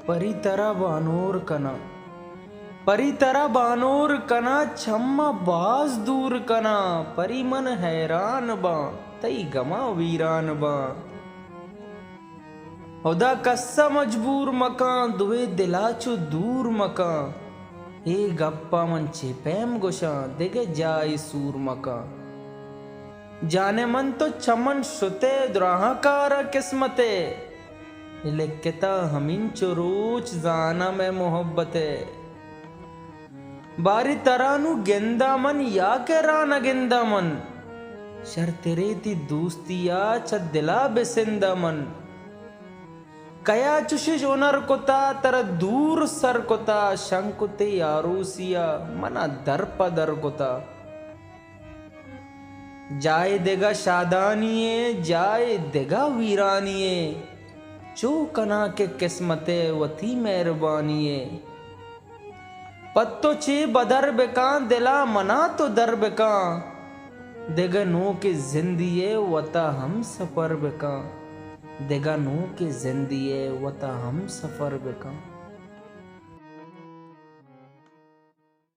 परितरा बानोर कना, परितरा बानोर कना, छम्मा बाज दूर कना, परी मन हैरान बा, तई गमा वीरान बा। हुदा कस्सा मजबूर मकां, दुए दिलाचु दूर मकां, ए गप्पा मन चेपैम गोशा, देगे जाय सूर मकां। जाने मन तो चमन शुते द्राहकार किस्मते, लिखता हमिंचो रोच जाना में मोहब्बते। बारी तरानु गेंदा मन या के राना गेंदा मन, शर तेरे ती दोस्तिया छ दिला बेसिंदा मन। कया चुशिश ओनर कोता तर दूर सर कोता, शंकुते यारूसिया मना दरपा दर कोता। जाए देगा शादानिये, जाए देगा वीरानिये, जो कना के किस्मते वती मेहरबानिये। पत्तो चे बदर बेकां, दिला मना तो दर बेकां, देगा नो के जिंदिये वता हम सफर बेकां, देगा नो के जिंदिये वता हम सफर बेकां।